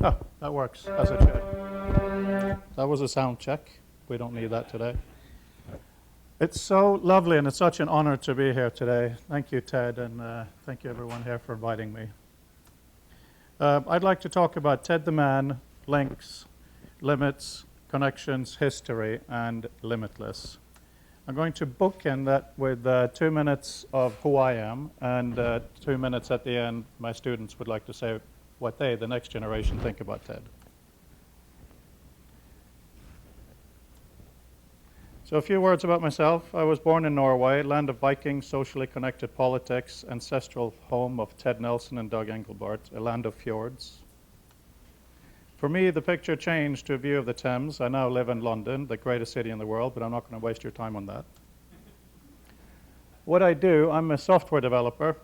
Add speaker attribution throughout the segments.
Speaker 1: Oh, that works as it should. That was a sound check. We don't need that today. It's so lovely and it's such an honor to be here today. Thank you, Ted, and thank you everyone here for inviting me. I'd like to talk about Ted the Man, links, limits, connections, history, and limitless. I'm going to bookend that with 2 minutes of who I am, and 2 minutes at the end, my students would like to say what they, the next generation, think about Ted. So a few words about myself. I was born in Norway, land of Vikings, socially connected politics, ancestral home of Ted Nelson and Doug Engelbart, a land of fjords. For me, the picture changed to a view of the Thames. I now live in London, the greatest city in the world, but I'm not going to waste your time on that. What I do, I'm a software developer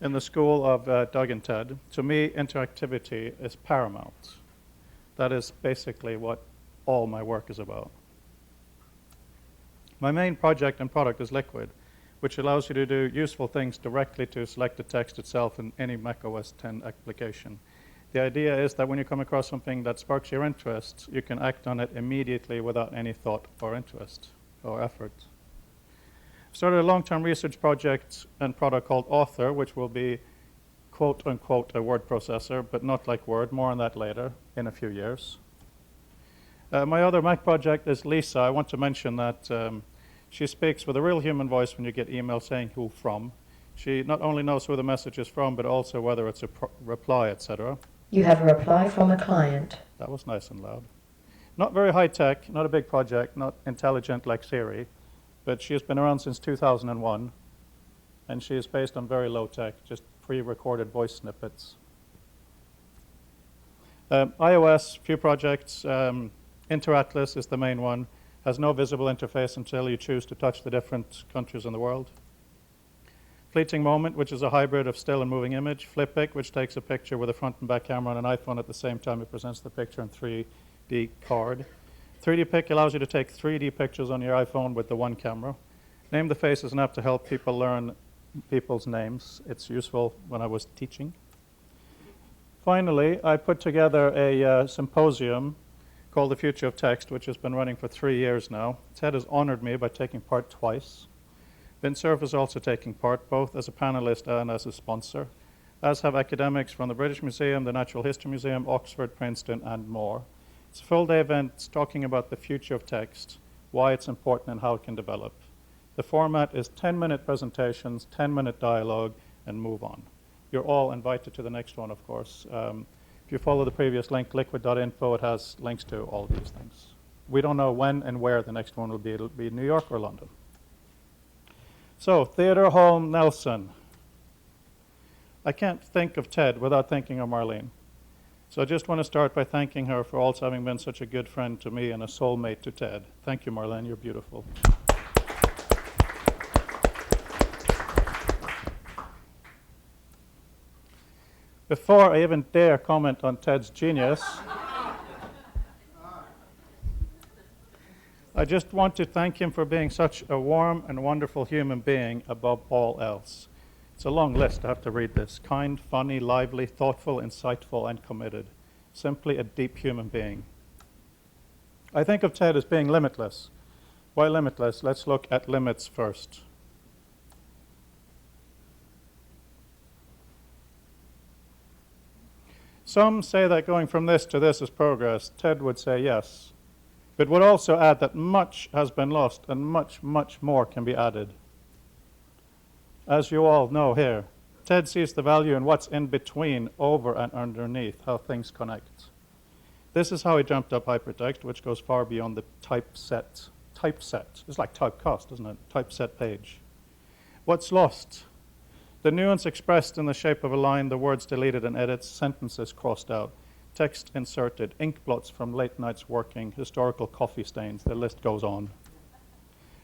Speaker 1: in the school of Doug and Ted. To me, interactivity is paramount. That is basically what all my work is about. My main project and product is Liquid, which allows you to do useful things directly to select the text itself in any macOS 10 application. The idea is that when you come across something that sparks your interest, you can act on it immediately without any thought or interest or effort. I've started a long-term research project and product called Author, which will be quote-unquote a word processor, but not like Word. More on that later in a few years. My other Mac project is Lisa. I want to mention that she speaks with a real human voice when you get email saying who from. She not only knows who the message is from, but also whether it's a reply, etc.
Speaker 2: You have a reply from a client.
Speaker 1: That was nice and loud. Not very high-tech, not a big project, not intelligent like Siri, but she has been around since 2001, and she is based on very low-tech, just pre-recorded voice snippets. iOS, few projects. Interatlas is the main one. Has no visible interface until you choose to touch the different countries in the world. Fleeting Moment, which is a hybrid of still and moving image. Flipic, which takes a picture with a front and back camera on an iPhone at the same time it presents the picture in 3D card. 3D Pic allows you to take 3D pictures on your iPhone with the one camera. Name the Face is an app to help people learn people's names. It's useful when I was teaching. Finally, I put together a symposium called The Future of Text, which has been running for 3 years now. Ted has honored me by taking part twice. Vint Cerf is also taking part, both as a panelist and as a sponsor, as have academics from the British Museum, the Natural History Museum, Oxford, Princeton, and more. It's a full-day event talking about the future of text, why it's important and how it can develop. The format is 10-minute presentations, 10-minute dialogue, and move on. You're all invited to the next one, of course. If you follow the previous link, liquid.info, it has links to all these things. We don't know when and where the next one will be. It'll be New York or London. So, Theodore Holm Nelson. I can't think of Ted without thinking of Marlene. So I just want to start by thanking her for also having been such a good friend to me and a soulmate to Ted. Thank you, Marlene. You're beautiful. Before I even dare comment on Ted's genius, I just want to thank him for being such a warm and wonderful human being above all else. It's a long list. I have to read this. Kind, funny, lively, thoughtful, insightful, and committed. Simply a deep human being. I think of Ted as being limitless. Why limitless? Let's look at limits first. Some say that going from this to this is progress. Ted would say yes, but would also add that much has been lost and much, much more can be added. As you all know here, Ted sees the value in what's in between, over and underneath, how things connect. This is how he jumped up hypertext, which goes far beyond the typeset. Typeset. It's like typecast, isn't it? Typeset page. What's lost? The nuance expressed in the shape of a line, the words deleted and edits, sentences crossed out, text inserted, ink blots from late nights working, historical coffee stains, the list goes on.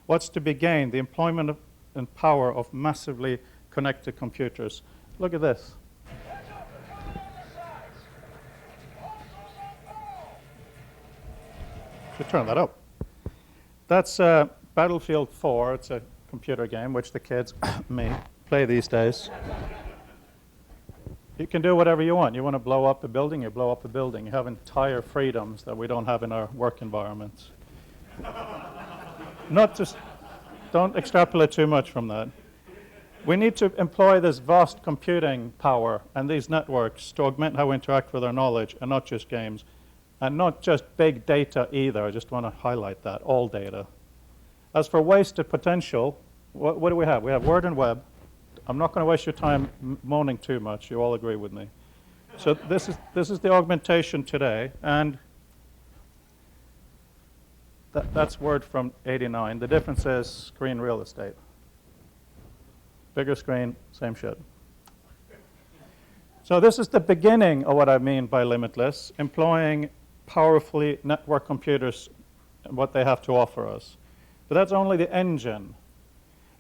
Speaker 1: What's to be gained? The employment of, and power of massively connected computers. Look at this. Should turn that up. That's Battlefield 4. It's a computer game which the kids, me, play these days. You can do whatever you want. You want to blow up a building, you blow up a building. You have entire freedoms that we don't have in our work environments. Don't extrapolate too much from that. We need to employ this vast computing power and these networks to augment how we interact with our knowledge, and not just games, and not just big data either. I just want to highlight that, all data. As for wasted potential, what do we have? We have Word and Web. I'm not going to waste your time moaning too much. You all agree with me. So this is the augmentation today, and that's Word from '89. The difference is screen real estate. Bigger screen, same shit. So this is the beginning of what I mean by limitless, employing powerfully network computers and what they have to offer us. But that's only the engine.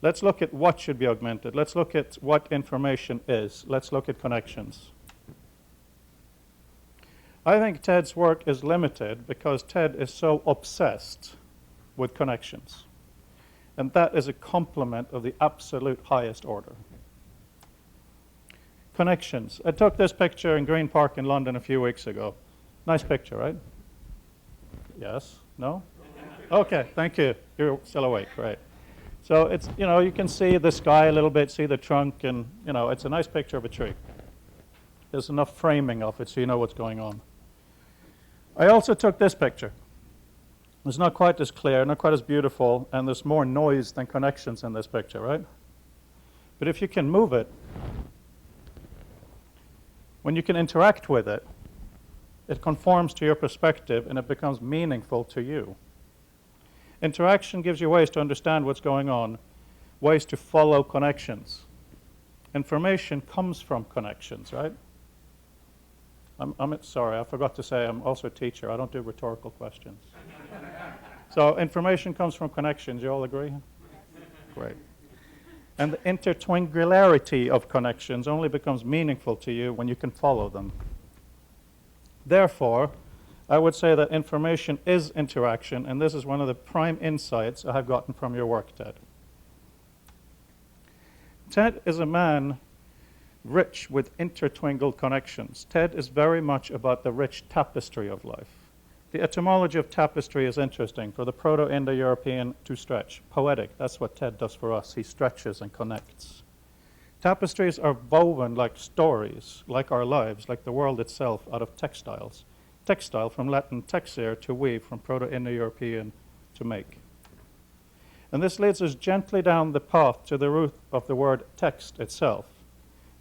Speaker 1: Let's look at what should be augmented. Let's look at what information is. Let's look at connections. I think Ted's work is limited because Ted is so obsessed with connections. And that is a complement of the absolute highest order. Connections. I took this picture in Green Park in London a few weeks ago. Nice picture, right? Yes? No? Okay, thank you. You're still awake, right? So it's, you can see the sky a little bit, see the trunk, and, it's a nice picture of a tree. There's enough framing of it so you know what's going on. I also took this picture. It's not quite as clear, not quite as beautiful, and there's more noise than connections in this picture, right? But if you can move it, when you can interact with it, it conforms to your perspective and it becomes meaningful to you. Interaction gives you ways to understand what's going on, ways to follow connections. Information comes from connections, right? I'm sorry, I forgot to say I'm also a teacher. I don't do rhetorical questions. So information comes from connections. You all agree? Great. And the intertwinglarity of connections only becomes meaningful to you when you can follow them. Therefore, I would say that information is interaction, and this is one of the prime insights I have gotten from your work, Ted. Ted is a man rich with intertwingled connections. Ted is very much about the rich tapestry of life. The etymology of tapestry is interesting. For the Proto-Indo-European, to stretch. Poetic, that's what Ted does for us. He stretches and connects. Tapestries are woven like stories, like our lives, like the world itself, out of textiles. Textile from Latin texere, to weave, from Proto-Indo-European, to make. And this leads us gently down the path to the root of the word text itself.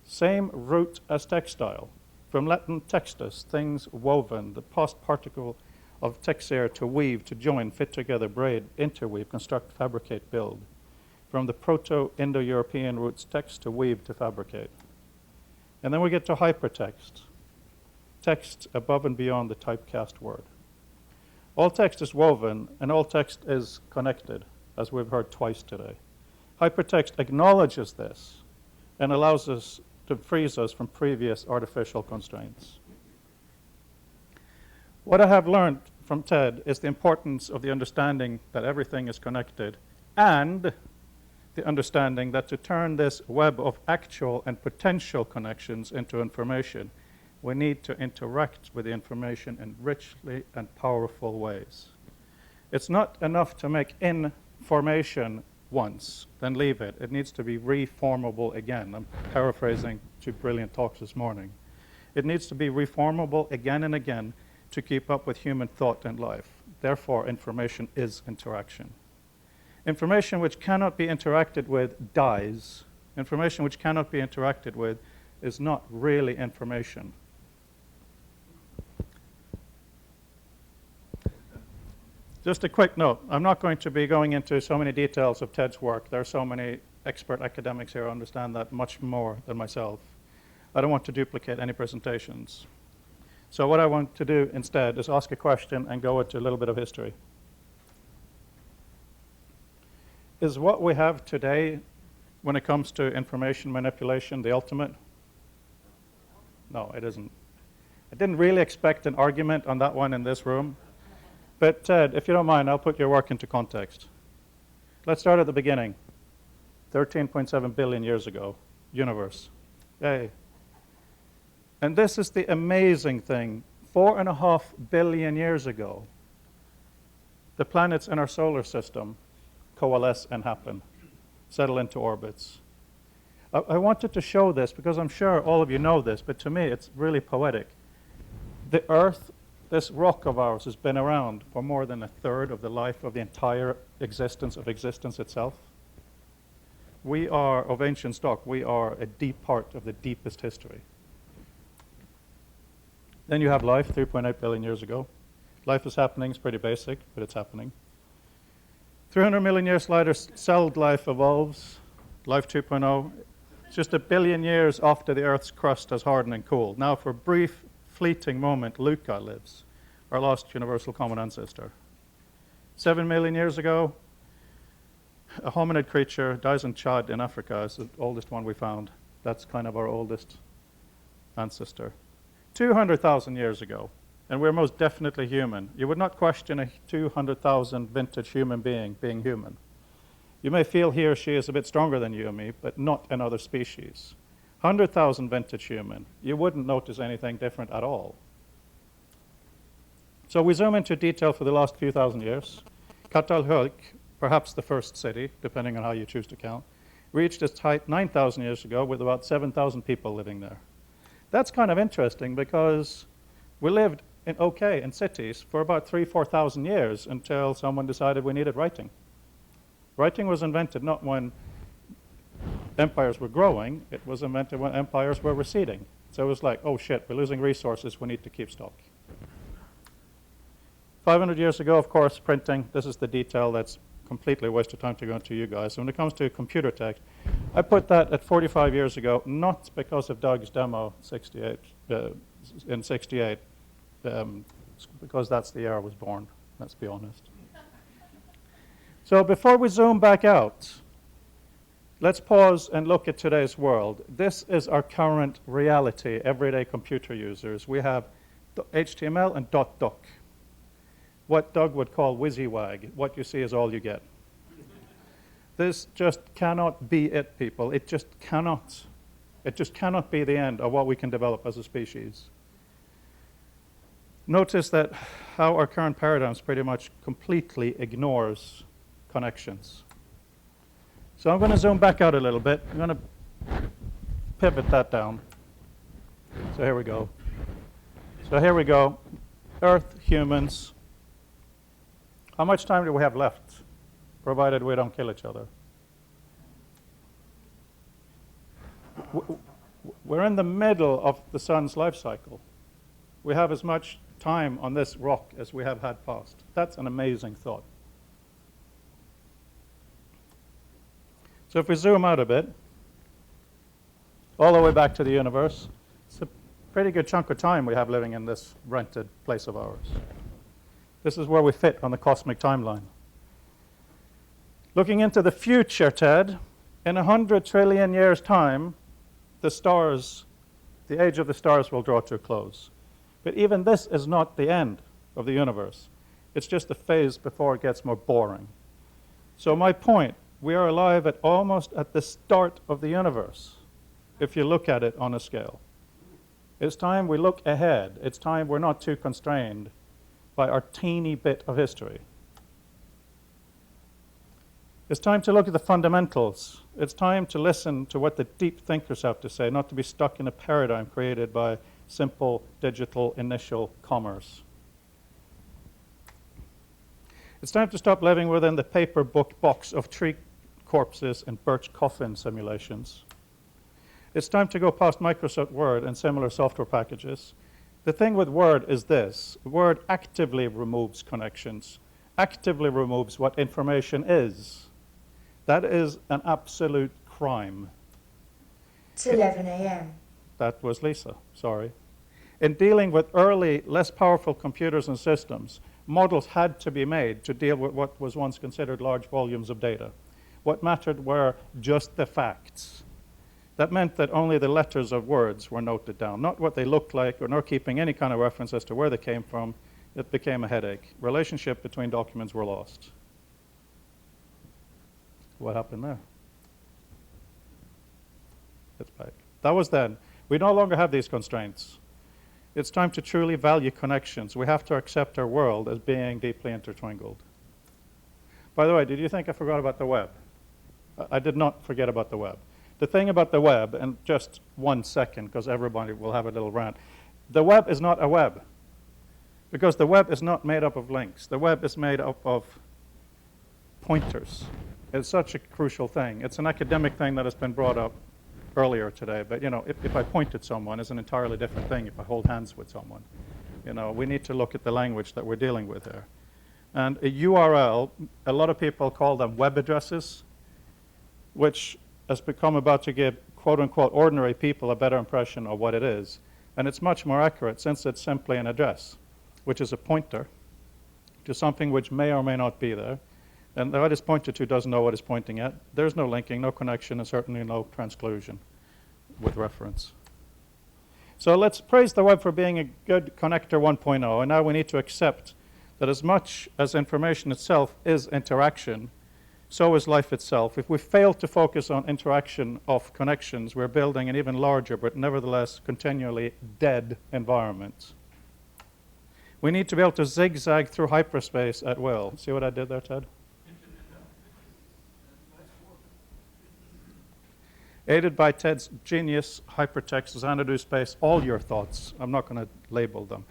Speaker 1: Same root as textile. From Latin textus, things woven, the past particle of texere, to weave, to join, fit together, braid, interweave, construct, fabricate, build. From the Proto-Indo-European roots, text, to weave, to fabricate. And then we get to hypertext. Text above and beyond the typecast word. All text is woven, and all text is connected, as we've heard twice today. Hypertext acknowledges this and allows us to frees us from previous artificial constraints. What I have learned from Ted is the importance of the understanding that everything is connected, and the understanding that to turn this web of actual and potential connections into information, we need to interact with the information in richly and powerful ways. It's not enough to make information once, then leave it. It needs to be reformable again. I'm paraphrasing two brilliant talks this morning. It needs to be reformable again and again to keep up with human thought and life. Therefore, information is interaction. Information which cannot be interacted with dies. Information which cannot be interacted with is not really information. Just a quick note. I'm not going to be going into so many details of Ted's work. There are so many expert academics here who understand that much more than myself. I don't want to duplicate any presentations. So what I want to do instead is ask a question and go into a little bit of history. Is what we have today, when it comes to information manipulation, the ultimate? No, it isn't. I didn't really expect an argument on that one in this room. But Ted, if you don't mind, I'll put your work into context. Let's start at the beginning. 13.7 billion years ago, universe. Yay. And this is the amazing thing. 4.5 billion years ago, the planets in our solar system coalesce and happen, settle into orbits. I wanted to show this because I'm sure all of you know this, but to me it's really poetic. The Earth, this rock of ours, has been around for more than a third of the life of the entire existence itself. We are of ancient stock. We are a deep part of the deepest history. Then you have life 3.8 billion years ago. Life is happening. It's pretty basic, but it's happening. 300 million years later, celled life evolves. Life 2.0. It's just a billion years after the Earth's crust has hardened and cooled. Now, for a brief, fleeting moment, Luca lives, our lost universal common ancestor. 7 million years ago, a hominid creature dies in Chad in Africa. It's the oldest one we found. That's kind of our oldest ancestor. 200,000 years ago, and we're most definitely human. You would not question a 200,000 vintage human being human. You may feel he or she is a bit stronger than you and me, but not another species. 100,000 vintage human. You wouldn't notice anything different at all. So we zoom into detail for the last few thousand years. Catalhulk, perhaps the first city, depending on how you choose to count, reached its height 9,000 years ago with about 7,000 people living there. That's kind of interesting because we lived in cities for about 4,000 years until someone decided we needed writing. Writing was invented not when empires were growing, it was invented when empires were receding. So it was like, oh shit, we're losing resources, we need to keep stock. 500 years ago, of course, printing. This is the detail that's completely a waste of time to go into you guys. So when it comes to computer text, I put that at 45 years ago, not because of Doug's demo in 68, because that's the year I was born, let's be honest. So before we zoom back out, let's pause and look at today's world. This is our current reality, everyday computer users. We have HTML and .doc. What Doug would call WYSIWAG. What you see is all you get. This just cannot be it, people. It just cannot. It just cannot be the end of what we can develop as a species. Notice that how our current paradigms pretty much completely ignores connections. So I'm going to zoom back out a little bit. I'm going to pivot that down. So here we go. Earth, humans. How much time do we have left, provided we don't kill each other? We're in the middle of the sun's life cycle. We have as much time on this rock as we have had past. That's an amazing thought. So if we zoom out a bit, all the way back to the universe, it's a pretty good chunk of time we have living in this rented place of ours. This is where we fit on the cosmic timeline. Looking into the future, Ted, in 100 trillion years' time, the age of the stars will draw to a close. But even this is not the end of the universe. It's just a phase before it gets more boring. So my point, we are alive almost at the start of the universe, if you look at it on a scale. It's time we look ahead. It's time we're not too constrained by our teeny bit of history. It's time to look at the fundamentals. It's time to listen to what the deep thinkers have to say, not to be stuck in a paradigm created by simple digital initial commerce. It's time to stop living within the paper book box of tree corpses and birch coffin simulations. It's time to go past Microsoft Word and similar software packages. The thing with Word is this. Word actively removes connections, actively removes what information is. That is an absolute crime.
Speaker 2: It's 11 a.m.
Speaker 1: That was Lisa, sorry. In dealing with early, less powerful computers and systems, models had to be made to deal with what was once considered large volumes of data. What mattered were just the facts. That meant that only the letters of words were noted down, not what they looked like, or nor keeping any kind of reference as to where they came from. It became a headache. Relationship between documents were lost. What happened there? It's back. That was then. We no longer have these constraints. It's time to truly value connections. We have to accept our world as being deeply intertwined. By the way, did you think I forgot about the web? I did not forget about the web. The thing about the web, and just 1 second, because everybody will have a little rant, the web is not a web, because the web is not made up of links. The web is made up of pointers. It's such a crucial thing. It's an academic thing that has been brought up earlier today, but if I point at someone, it's an entirely different thing if I hold hands with someone. We need to look at the language that we're dealing with here. And a URL, a lot of people call them web addresses, which has become about to give quote-unquote ordinary people a better impression of what it is. And it's much more accurate since it's simply an address, which is a pointer to something which may or may not be there. And what it's pointed to doesn't know what it's pointing at. There's no linking, no connection, and certainly no transclusion with reference. So let's praise the web for being a good connector 1.0, and now we need to accept that as much as information itself is interaction, so is life itself. If we fail to focus on interaction of connections, we're building an even larger, but nevertheless continually dead environment. We need to be able to zigzag through hyperspace at will. See what I did there, Ted? Aided by Ted's genius hypertext Xanadu space, all your thoughts. I'm not going to label them.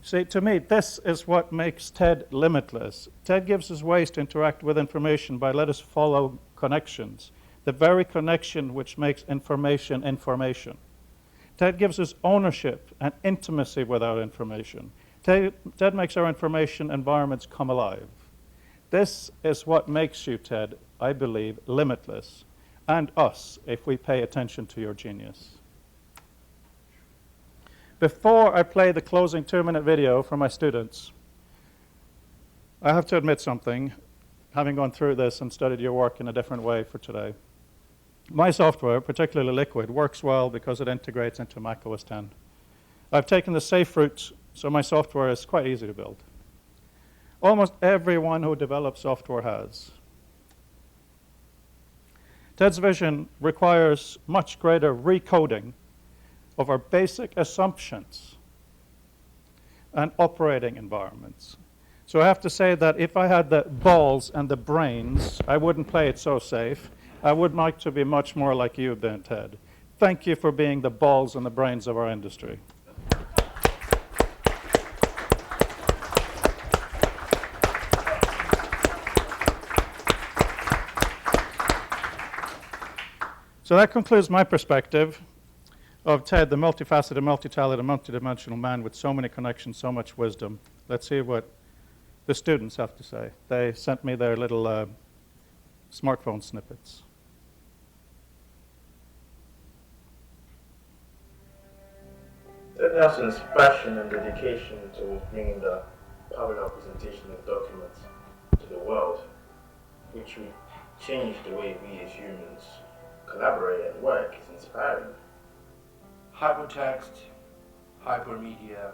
Speaker 1: See, to me, this is what makes TED limitless. TED gives us ways to interact with information by let us follow connections, the very connection which makes information information. TED gives us ownership and intimacy with our information. TED makes our information environments come alive. This is what makes you, TED, I believe, limitless, and us, if we pay attention to your genius. Before I play the closing 2-minute video for my students, I have to admit something, having gone through this and studied your work in a different way for today. My software, particularly Liquid, works well because it integrates into Mac OS X. I've taken the safe route, so my software is quite easy to build. Almost everyone who develops software has. TED's vision requires much greater recoding of our basic assumptions and operating environments. So I have to say that if I had the balls and the brains, I wouldn't play it so safe. I would like to be much more like you than Ted. Thank you for being the balls and the brains of our industry. So that concludes my perspective of Ted, the multifaceted, multi-talented, multidimensional man with so many connections, so much wisdom. Let's see what the students have to say. They sent me their little smartphone snippets.
Speaker 3: Ted Nelson's passion and dedication towards bringing the parallel presentation of documents to the world, which would change the way we as humans collaborate and work, is inspiring.
Speaker 4: Hypertext, hypermedia,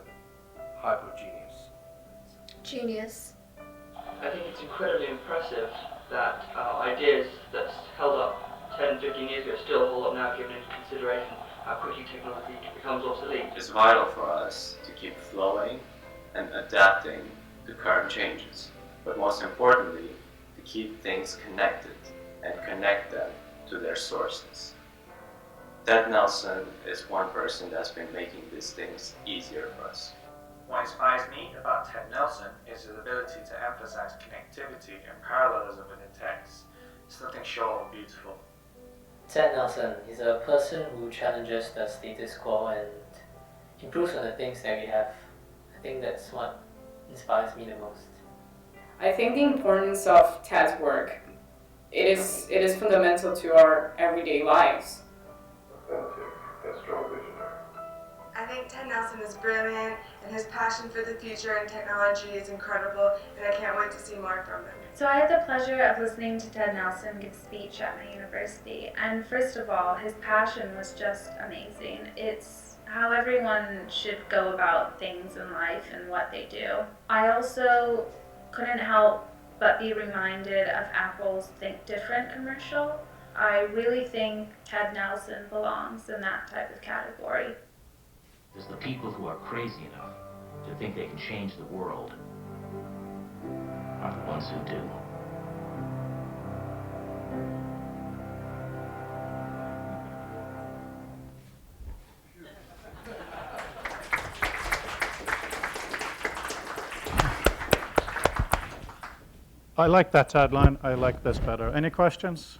Speaker 4: hypergenius.
Speaker 2: Genius.
Speaker 5: I think it's incredibly impressive that ideas that held up 10, 15 years ago still hold up now, given into consideration how quickly technology becomes obsolete.
Speaker 6: It's vital for us to keep flowing and adapting to current changes, but most importantly, to keep things connected and connect them to their sources. Ted Nelson is one person that's been making these things easier for us.
Speaker 7: What inspires me about Ted Nelson is his ability to emphasize connectivity and parallelism within text. It's nothing short of beautiful.
Speaker 8: Ted Nelson is a person who challenges the status quo and improves on the things that we have. I think that's what inspires me the most.
Speaker 9: I think the importance of Ted's work, it is fundamental to our everyday lives.
Speaker 10: I think Ted Nelson is brilliant, and his passion for the future and technology is incredible, and I can't wait to see more from him.
Speaker 11: So I had the pleasure of listening to Ted Nelson give a speech at my university, and first of all, his passion was just amazing. It's how everyone should go about things in life and what they do. I also couldn't help but be reminded of Apple's Think Different commercial, I really think Ted Nelson belongs in that type of category.
Speaker 12: There's the people who are crazy enough to think they can change the world are the ones who do.
Speaker 1: I like that tagline. I like this better. Any questions?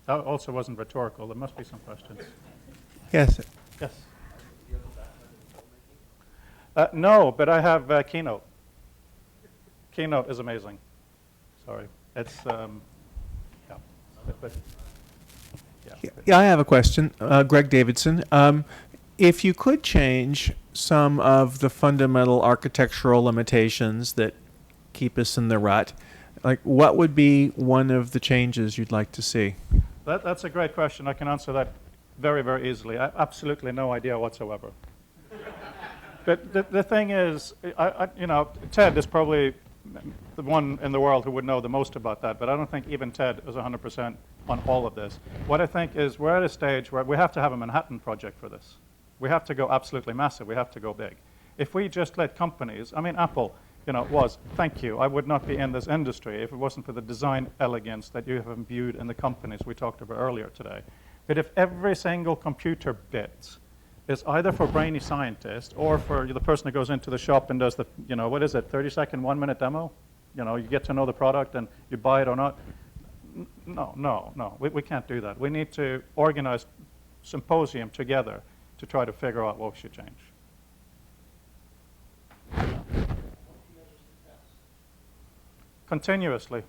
Speaker 1: That also wasn't rhetorical. There must be some questions.
Speaker 13: Yes.
Speaker 1: Yes. No, but I have Keynote. Keynote is amazing. Sorry. It's, yeah.
Speaker 13: Yeah, I have a question. Greg Davidson. If you could change some of the fundamental architectural limitations that keep us in the rut, like what would be one of the changes you'd like to see?
Speaker 1: That's a great question. I can answer that very, very easily. I have absolutely no idea whatsoever. But the thing is, you know, Ted is probably the one in the world who would know the most about that, but I don't think even Ted is 100% on all of this. What I think is we're at a stage where we have to have a Manhattan Project for this. We have to go absolutely massive. We have to go big. If we just let companies, I mean, Apple, you know, thank you. I would not be in this industry if it wasn't for the design elegance that you have imbued in the companies we talked about earlier today. But if every single computer bit is either for brainy scientists or for the person who goes into the shop and does the, you know, what is it, 30-second, 1-minute demo? You know, you get to know the product and you buy it or not. No. We can't do that. We need to organize symposium together to try to figure out what we should change. Continuously.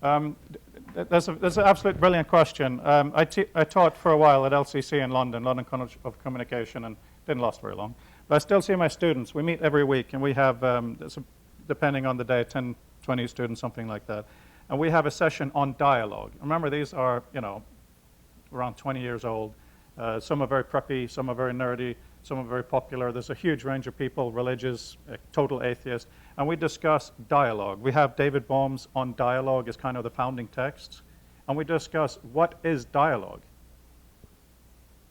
Speaker 1: There's an absolute brilliant question. I taught for a while at LCC in London College of Communication, and didn't last very long. But I still see my students. We meet every week, and we have, depending on the day, 10, 20 students, something like that. And we have a session on dialogue. Remember, these are, you know, around 20 years old. Some are very preppy, some are very nerdy, some are very popular. There's a huge range of people, religious, total atheist. And we discuss dialogue. We have David Bohm's On Dialogue as kind of the founding text. And we discuss what is dialogue.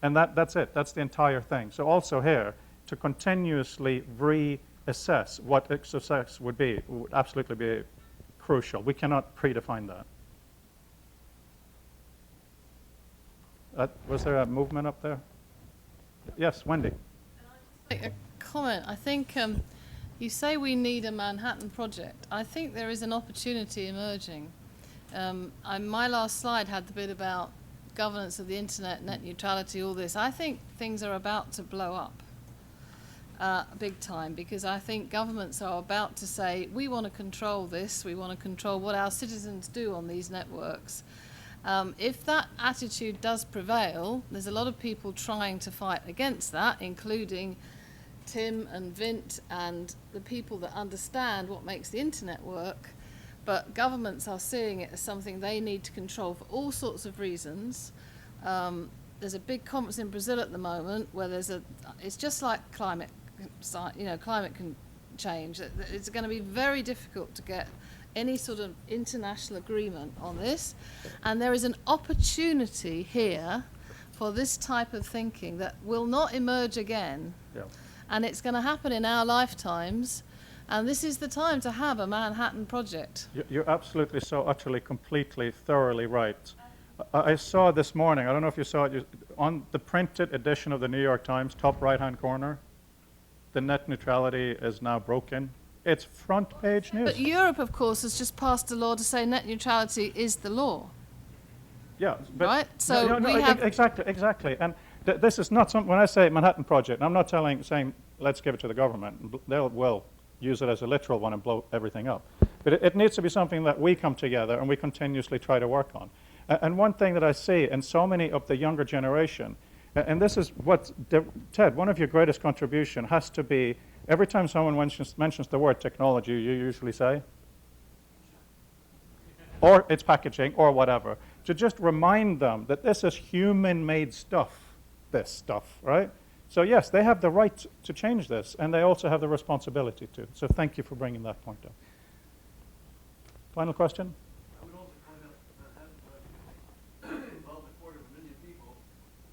Speaker 1: And that's it. That's the entire thing. So also here, to continuously reassess what success would be would absolutely be crucial. We cannot predefine that. Was there a movement up there? Yes, Wendy.
Speaker 14: Make a comment. I think you say we need a Manhattan Project. I think there is an opportunity emerging. My last slide had the bit about governance of the internet, net neutrality, all this. I think things are about to blow up big time, because I think governments are about to say, we want to control this, we want to control what our citizens do on these networks. If that attitude does prevail, there's a lot of people trying to fight against that, including Tim and Vint and the people that understand what makes the internet work. But governments are seeing it as something they need to control for all sorts of reasons. There's a big conference in Brazil at the moment where it's just like climate change. It's going to be very difficult to get any sort of international agreement on this. And there is an opportunity here for this type of thinking that will not emerge again.
Speaker 1: Yeah.
Speaker 14: And it's going to happen in our lifetimes. And this is the time to have a Manhattan Project.
Speaker 1: You're absolutely so utterly, completely, thoroughly right. I saw this morning, I don't know if you saw it, on the printed edition of the New York Times, top right-hand corner, the net neutrality is now broken. It's front page news.
Speaker 14: But Europe, of course, has just passed a law to say net neutrality is the law.
Speaker 1: Yeah, but
Speaker 14: right? So
Speaker 1: we
Speaker 14: have
Speaker 1: exactly. And this is not something. When I say Manhattan Project, I'm not saying let's give it to the government. They'll use it as a literal one and blow everything up. But it needs to be something that we come together and we continuously try to work on. And one thing that I see in so many of the younger generation, and this is what Ted, one of your greatest contribution has to be. Every time someone mentions the word technology, you usually say, or it's packaging, or whatever, to just remind them that this is human-made stuff, this stuff, right? So yes, they have the right to change this, and they also have the responsibility to. So thank you for bringing that point up. Final question?
Speaker 15: I would also point out that Manhattan Project involved a quarter of a million people,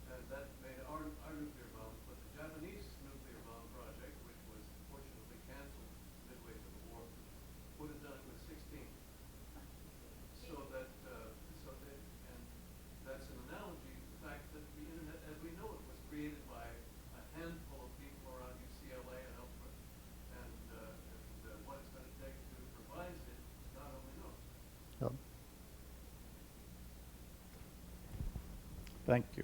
Speaker 15: and that made our nuclear bomb. But the Japanese nuclear bomb project, which was fortunately canceled midway through the war, would have done it with 16. So that, and that's an analogy to the fact that the internet, as we know it, was created by a handful of people around UCLA and elsewhere. And what it's going to take to revise it, God only knows.
Speaker 1: Thank you.